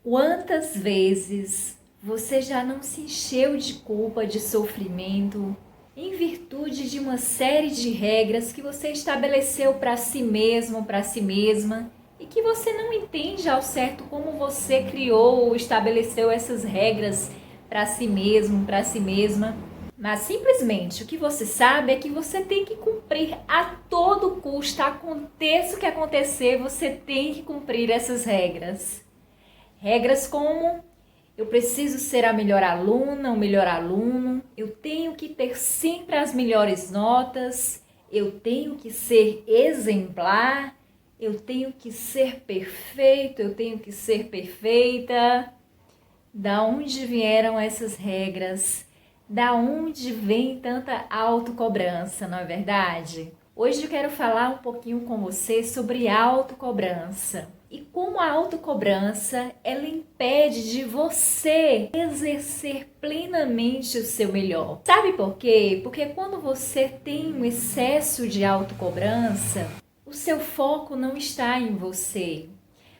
Quantas vezes você já não se encheu de culpa, de sofrimento, em virtude de uma série de regras que você estabeleceu para si mesmo, para si mesma, e que você não entende ao certo como você criou ou estabeleceu essas regras para si mesmo, para si mesma, mas simplesmente o que você sabe é que você tem que cumprir a todo custo, aconteça o que acontecer, você tem que cumprir essas regras. Regras como: eu preciso ser a melhor aluna, o melhor aluno, eu tenho que ter sempre as melhores notas, eu tenho que ser exemplar, eu tenho que ser perfeito, eu tenho que ser perfeita. Da onde vieram essas regras? Da onde vem tanta autocobrança, não é verdade? Hoje eu quero falar um pouquinho com você sobre autocobrança e como a autocobrança ela impede de você exercer plenamente o seu melhor. Sabe por quê? Porque quando você tem um excesso de autocobrança, o seu foco não está em você.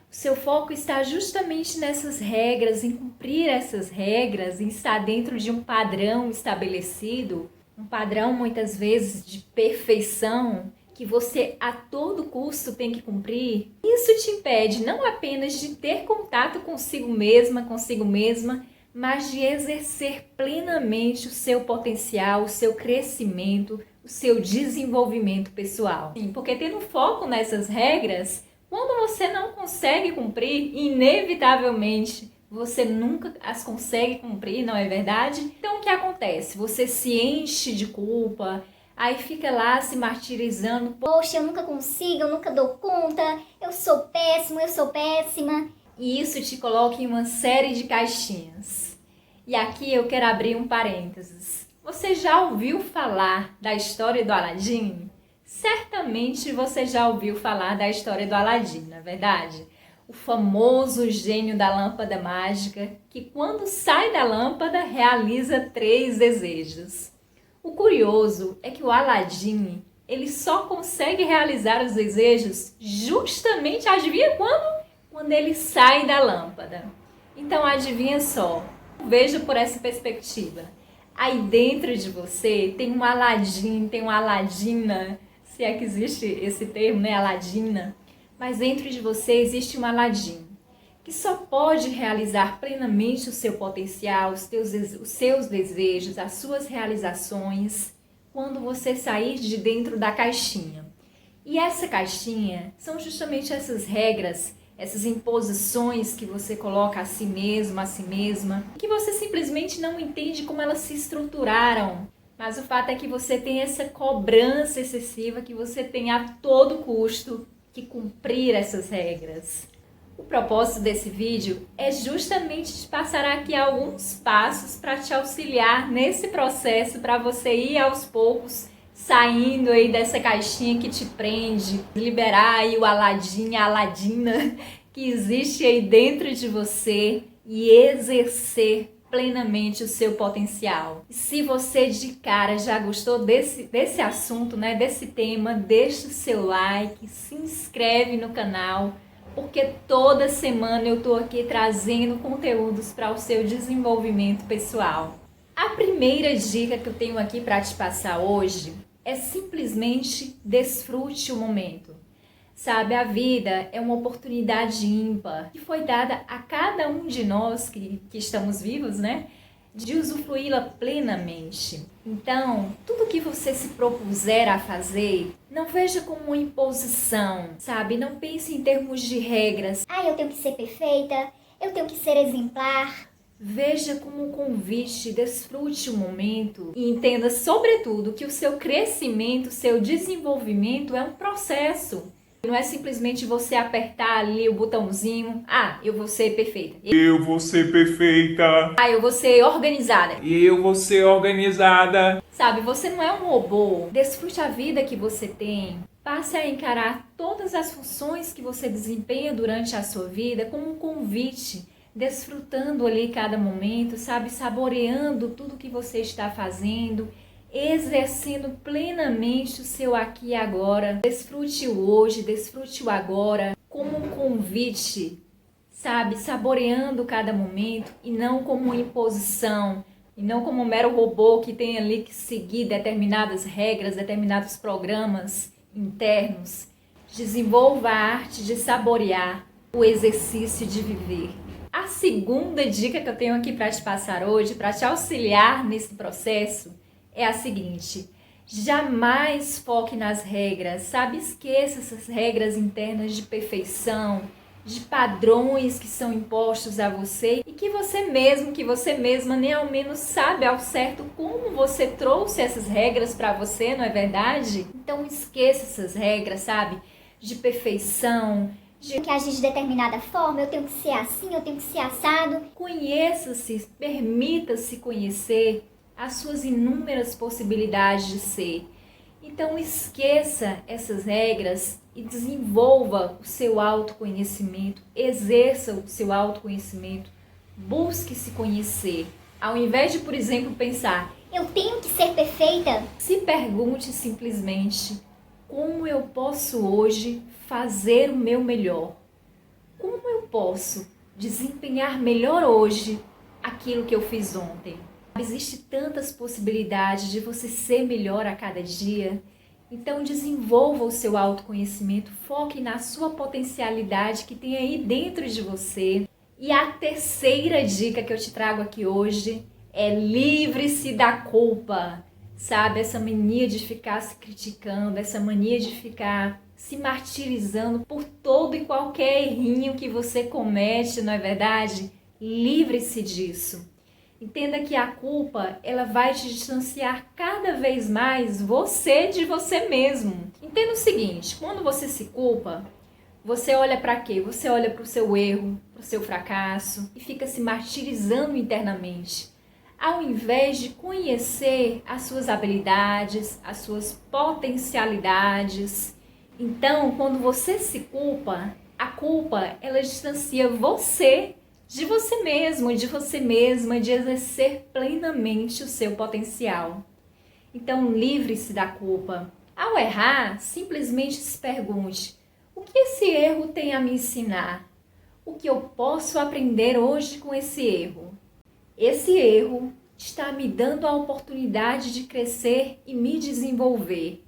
O seu foco está justamente nessas regras, em cumprir essas regras, em estar dentro de um padrão estabelecido, um padrão muitas vezes de perfeição, que você a todo custo tem que cumprir. Isso te impede não apenas de ter contato consigo mesma, mas de exercer plenamente o seu potencial, o seu crescimento, o seu desenvolvimento pessoal. Sim, porque tendo foco nessas regras, quando você não consegue cumprir, inevitavelmente você nunca as consegue cumprir, não é verdade? Então o que acontece? Você se enche de culpa, aí fica lá se martirizando. Poxa, eu nunca consigo, eu nunca dou conta, eu sou péssimo, eu sou péssima. E isso te coloca em uma série de caixinhas. E aqui eu quero abrir um parênteses. Você já ouviu falar da história do Aladim? Certamente você já ouviu falar da história do Aladim, não é verdade? O famoso gênio da lâmpada mágica que, quando sai da lâmpada, realiza 3 desejos. O curioso é que o Aladim, ele só consegue realizar os desejos justamente, adivinha quando? Quando ele sai da lâmpada. Então adivinha só, veja por essa perspectiva. Aí dentro de você tem um Aladim, tem uma Aladina, se é que existe esse termo, né, Aladina, mas dentro de você existe um Aladim, que só pode realizar plenamente o seu potencial, os seus desejos, as suas realizações, quando você sair de dentro da caixinha. E essa caixinha são justamente essas regras, essas imposições que você coloca a si mesmo, a si mesma, que você simplesmente não entende como elas se estruturaram. Mas o fato é que você tem essa cobrança excessiva, que você tem a todo custo que cumprir essas regras. O propósito desse vídeo é justamente te passar aqui alguns passos para te auxiliar nesse processo, para você ir aos poucos saindo aí dessa caixinha que te prende, liberar aí o Aladim, a Aladina que existe aí dentro de você e exercer plenamente o seu potencial. E se você de cara já gostou desse assunto, né, desse tema, deixa o seu like, se inscreve no canal, porque toda semana eu tô aqui trazendo conteúdos para o seu desenvolvimento pessoal. A primeira dica que eu tenho aqui para te passar hoje é simplesmente desfrute o momento. Sabe, a vida é uma oportunidade ímpar que foi dada a cada um de nós que estamos vivos, né? De usufruí-la plenamente. Então, tudo que você se propuser a fazer, não veja como uma imposição, sabe? Não pense em termos de regras. Ah, eu tenho que ser perfeita, eu tenho que ser exemplar. Veja como um convite, desfrute o momento e entenda, sobretudo, que o seu crescimento, o seu desenvolvimento é um processo. Não é simplesmente você apertar ali o botãozinho, eu vou ser perfeita. Eu vou ser perfeita. Eu vou ser organizada. Eu vou ser organizada. Sabe, você não é um robô. Desfrute a vida que você tem. Passe a encarar todas as funções que você desempenha durante a sua vida como um convite, desfrutando ali cada momento, sabe, saboreando tudo que você está fazendo, exercendo plenamente o seu aqui e agora. Desfrute o hoje, desfrute o agora, como um convite, sabe, saboreando cada momento e não como uma imposição, e não como um mero robô que tem ali que seguir determinadas regras, determinados programas internos. Desenvolva a arte de saborear o exercício de viver. A segunda dica que eu tenho aqui para te passar hoje, para te auxiliar nesse processo, é a seguinte: jamais foque nas regras, sabe? Esqueça essas regras internas de perfeição, de padrões que são impostos a você e que você mesmo, que você mesma nem ao menos sabe ao certo como você trouxe essas regras para você, não é verdade? Então esqueça essas regras, sabe? De perfeição, Que agir de determinada forma, eu tenho que ser assim, eu tenho que ser assado. Conheça-se, permita-se conhecer as suas inúmeras possibilidades de ser. Então esqueça essas regras e desenvolva o seu autoconhecimento, exerça o seu autoconhecimento, busque se conhecer. Ao invés de, por exemplo, pensar, Eu tenho que ser perfeita. se pergunte simplesmente: como eu posso hoje fazer o meu melhor? Como eu posso desempenhar melhor hoje aquilo que eu fiz ontem? Existem tantas possibilidades de você ser melhor a cada dia. Então desenvolva o seu autoconhecimento, foque na sua potencialidade que tem aí dentro de você. E a terceira dica que eu te trago aqui hoje é: livre-se da culpa. Sabe, essa mania de ficar se criticando, essa mania de ficar se martirizando por todo e qualquer errinho que você comete, não é verdade? Livre-se disso. Entenda que a culpa, ela vai te distanciar cada vez mais você de você mesmo. Entenda o seguinte: quando você se culpa, você olha para quê? Você olha para o seu erro, para o seu fracasso e fica se martirizando internamente, ao invés de conhecer as suas habilidades, as suas potencialidades. Então, quando você se culpa, a culpa, ela distancia você de você mesmo, de você mesma, de exercer plenamente o seu potencial. Então, livre-se da culpa. Ao errar, simplesmente se pergunte: o que esse erro tem a me ensinar? O que eu posso aprender hoje com esse erro? Esse erro está me dando a oportunidade de crescer e me desenvolver.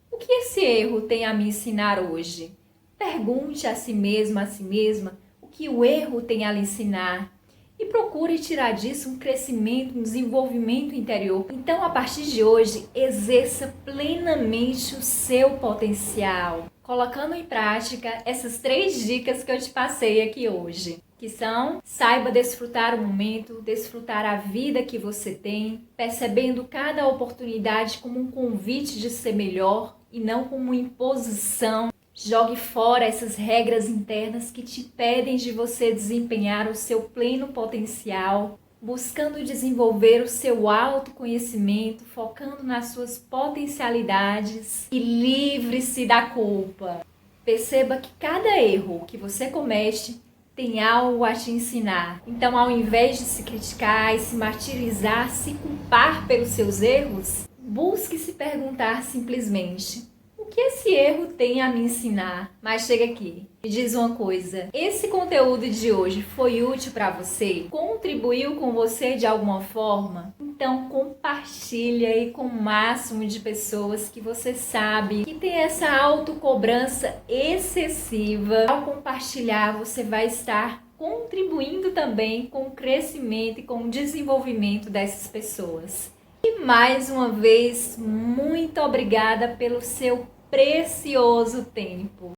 O que esse erro tem a me ensinar hoje? Pergunte a si mesmo, a si mesma, o que o erro tem a lhe ensinar e procure tirar disso um crescimento, um desenvolvimento interior. Então, a partir de hoje, exerça plenamente o seu potencial, colocando em prática essas 3 dicas que eu te passei aqui hoje, que são: saiba desfrutar o momento, desfrutar a vida que você tem, percebendo cada oportunidade como um convite de ser melhor e não como uma imposição. Jogue fora essas regras internas que te impedem de você desempenhar o seu pleno potencial, buscando desenvolver o seu autoconhecimento, focando nas suas potencialidades, e livre-se da culpa. Perceba que cada erro que você comete tem algo a te ensinar. Então, ao invés de se criticar e se martirizar, se culpar pelos seus erros, busque se perguntar simplesmente: o que esse erro tem a me ensinar? Mas chega aqui, me diz uma coisa: esse conteúdo de hoje foi útil para você? Contribuiu com você de alguma forma? Então compartilha aí com o máximo de pessoas que você sabe que tem essa autocobrança excessiva. Ao compartilhar, você vai estar contribuindo também com o crescimento e com o desenvolvimento dessas pessoas. E mais uma vez, muito obrigada pelo seu precioso tempo.